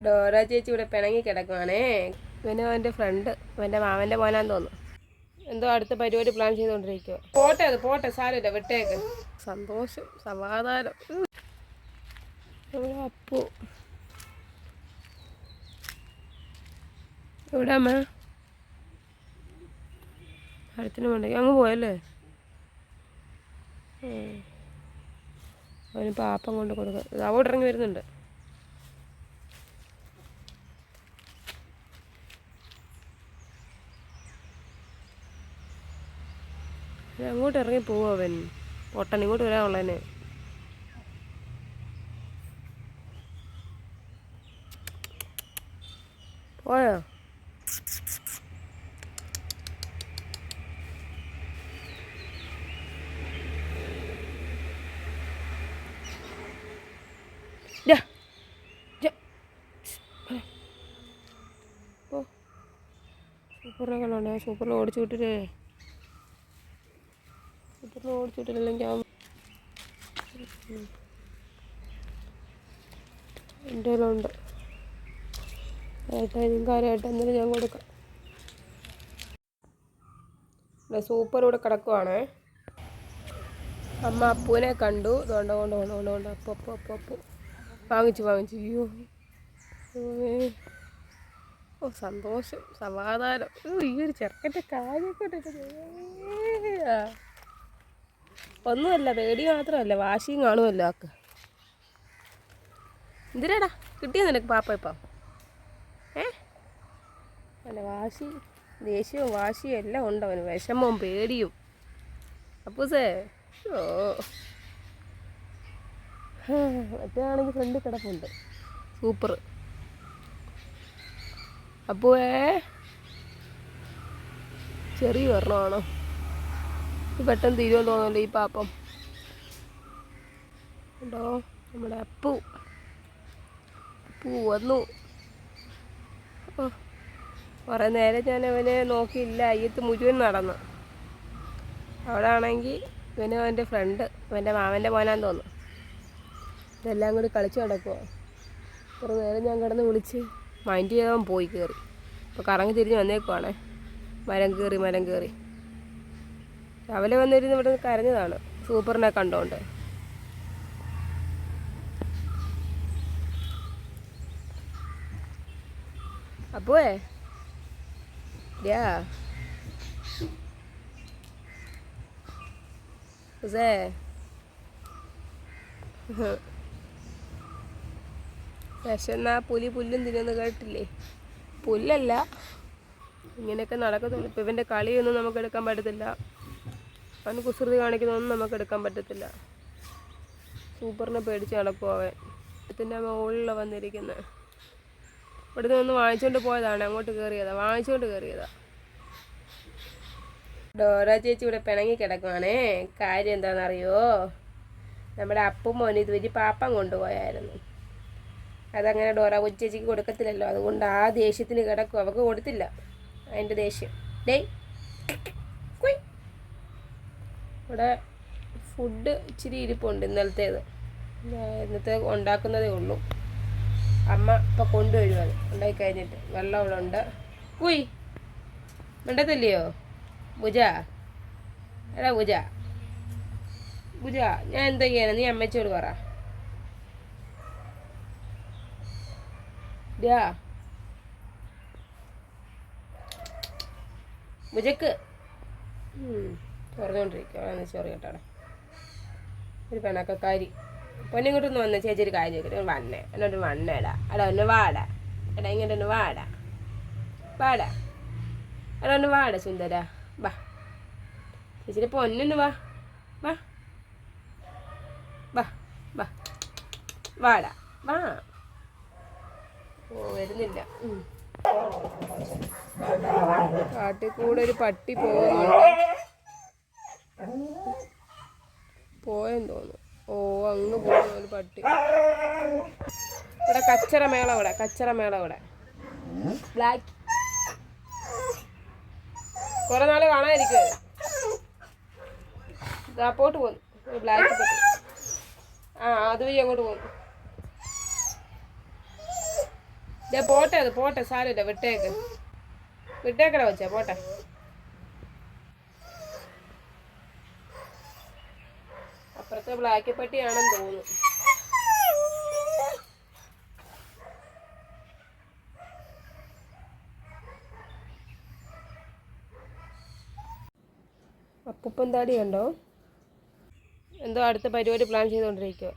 Dora ചേച്ചി ഇവിടെ പിണങ്ങി കിടക്കുവാണേ. ഇവനും അവൻ്റെ ഫ്രണ്ട് അവൻ്റെ മാമൻ്റെ മോനാന്ന് തോന്നുന്നു. എന്തോ അടുത്ത പരിപാടി പ്ലാൻ ചെയ്തുകൊണ്ടിരിക്കുക. പോട്ടെ സാരമില്ല, വിട്ടേക്ക്. സന്തോഷം, സമാധാനം. അപ്പു എവിടെ അമ്മ? അടുത്തിന് വേണ്ട അങ്ങ് പോയല്ലേ. അവന് പാപ്പം കൊണ്ട് കൊടുക്കുക. അവിടെ ഇറങ്ങി വരുന്നുണ്ട്. അങ്ങോട്ട് ഇറങ്ങി പോവും അവൻ. പൊട്ടൻ ഇങ്ങോട്ട് വരാനുള്ളതിന്. പോയോ? സൂപ്പറിനെ കണ്ടോണ്ടേ. സൂപ്പറിൽ ഓടിച്ചു വിട്ടില്ലേ. സൂപ്പറിൽ ഓടിച്ചു വിട്ടില്ലെങ്കിൽ എൻ്റെ കയ്യിലുണ്ട്. കാര്യമായിട്ട് എന്തെങ്കിലും ഞാൻ കൊടുക്കാം. സൂപ്പർ ഇവിടെ കിടക്കുവാണ്. അമ്മ അപ്പൂനെ കണ്ടു. കൊണ്ട് അപ്പു വാങ്ങിച്ചു. അയ്യോ ഓ സന്തോഷം, സമാധാനം. ഈ ഒരു ചെറുക്കൻ്റെ കാര്യമൊക്കെ ഒന്നുമല്ല, പേടി മാത്രമല്ല, വാശിയും കാണുമല്ലോ ആക്ക്. എന്തിനാടാ കിട്ടിയ നിനക്ക് പാപ്പ ഇപ്പം? അല്ല, വാശി, ദേഷ്യവും വാശിയും എല്ലാം ഉണ്ട് അവന്. വിഷമവും പേടിയും. അപ്പൂസേ ഓ മറ്റാണെങ്കിൽ ഫ്രണ്ട് കിടപ്പുണ്ട്. സൂപ്പർ അപ്പുവേ. ചെറിയ ഒരെണ്ണമാണോ ഇത്? പെട്ടെന്ന് തീരുമെന്ന് തോന്നുമല്ലോ ഈ പാപ്പം. ഉണ്ടോ നമ്മുടെ അപ്പു വന്നു. കുറേ നേരം ഞാൻ അവനെ നോക്കിയില്ല. അയ്യത്ത് മുഴുവൻ നടന്നു. അവിടെ ആണെങ്കിൽ ഇവനും അവൻ്റെ ഫ്രണ്ട് അവൻ്റെ മാമൻ്റെ മോനാന്ന് തോന്നുന്നു. ഇതെല്ലാം കൂടി കളിച്ച് നടക്കുമോ. കുറേ നേരം ഞാൻ കിടന്ന് വിളിച്ച് മൈൻഡ് ചെയ്തവൻ പോയി കയറി. ഇപ്പോൾ കറങ്ങി തിരിഞ്ഞ് വന്നേക്കുവാണേ. മരം കയറി രാവിലെ വന്നിരുന്ന് ഇവിടെ കരഞ്ഞതാണ് സൂപ്പറിനെ കണ്ടോണ്ട്. അപ്പുവേ വിശന്നാ പുല്ലും തിന്നുമെന്ന് കേട്ടില്ലേ? പുല്ലല്ല, ഇങ്ങനെയൊക്കെ നടക്കത്തുള്ളൂ. ഇപ്പം ഇവൻ്റെ കളിയൊന്നും നമുക്ക് എടുക്കാൻ പറ്റത്തില്ല. അവന് കുസൃതി കാണിക്കുന്നതൊന്നും നമുക്ക് എടുക്കാൻ പറ്റത്തില്ല. സൂപ്പറിനെ പേടിച്ച് നടക്കും അവൻ. ഇതിൻ്റെ മുകളിലാണ് വന്നിരിക്കുന്നത്. ഇവിടുന്ന് ഒന്ന് വാങ്ങിച്ചുകൊണ്ട് പോയതാണ്. അങ്ങോട്ട് വാങ്ങിച്ചുകൊണ്ട് കയറിയതാ. ഡോറ ചേച്ചി ഇവിടെ പിണങ്ങി കിടക്കുവാണേ. കാര്യം എന്താണെന്നറിയോ? നമ്മുടെ അപ്പും മോനും ഇതുവരെ പാപ്പം കൊണ്ടുപോയായിരുന്നു. അതങ്ങനെ ഡോറ ചേച്ചിക്ക് കൊടുക്കത്തില്ലല്ലോ. അതുകൊണ്ട് ആ ദേഷ്യത്തിന് കിടക്കും. അവൾക്ക് കൊടുത്തില്ല, അതിൻ്റെ ദേഷ്യം. ഇവിടെ ഫുഡ് ഇച്ചിരി ഇരിപ്പുണ്ട്. ഇന്നത്തെ ഉണ്ടാക്കുന്നതേ ഉള്ളൂ. അമ്മ ഇപ്പം കൊണ്ടുവരുവാണ്. ഉണ്ടാക്കി കഴിഞ്ഞിട്ട് വെള്ളം ഇവിടെ ഉണ്ട്. മിണ്ടത്തില്ലയോ ഭുജ? എടാ ഭുജ, ഞാൻ എന്താ ചെയ്യാനാ? നീ അമ്മച്ചോട് പറ. ഭുജക്ക് ചൊറിഞ്ഞോണ്ടിരിക്കുക. ചൊറി കേട്ടാടെ ഒരു പെണക്കാരി. പൊന്നിങ്ങോട്ടൊന്ന് വന്ന ചേച്ചി ഒരു കാര്യം ചോദിക്കട്ടെ. എന്നോട് വണ്ണേടാ. ഒന്ന് വാടാ. ഇങ്ങോട്ടൊന്ന് വാടാ. ഒന്ന് വാടാ സുന്ദര. വാ ചേച്ചിയുടെ പൊന്നൊന്ന് വാടാ. ഓ വരുന്നില്ല. കാട്ടിൽ കൂടെ ഒരു പട്ടി പോയെന്ന് തോന്നുന്നു. ഓ അങ്ങ് പോകുന്ന ഒരു പട്ടി. ഇവിടെ കച്ചറമേള ഇവിടെ ബ്ലാക്ക്. കുറെ നാള് കാണാതിരിക്കുക. പോട്ട് പോന്നു ഒരു ബ്ലാക്ക് പട്ടി. അതുവഴി അങ്ങോട്ട് പോന്നു. ഇതാ പോട്ടെ, അത് പോട്ടെ, സാരമില്ല, വിട്ടേക്ക്, വിട്ടേക്കട വെച്ചാ പോട്ടെ. അപ്പുറത്തെ ബ്ലാക്ക് പട്ടിയാണെന്ന് തോന്നുന്നു. അപ്പൂപ്പൻ താടി കണ്ടോ, എന്തോ അടുത്ത പരിപാടി പ്ലാൻ ചെയ്തുകൊണ്ടിരിക്കുക.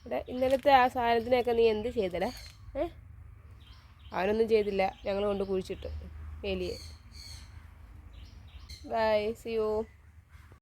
ഇവിടെ ഇന്നലത്തെ ആ സാധനത്തിനൊക്കെ നീ എന്ത് ചെയ്തടാ? അവനൊന്നും ചെയ്തില്ല, ഞങ്ങൾ കൊണ്ട് കുഴിച്ചിട്ട് എലിയെ. Bye, see U.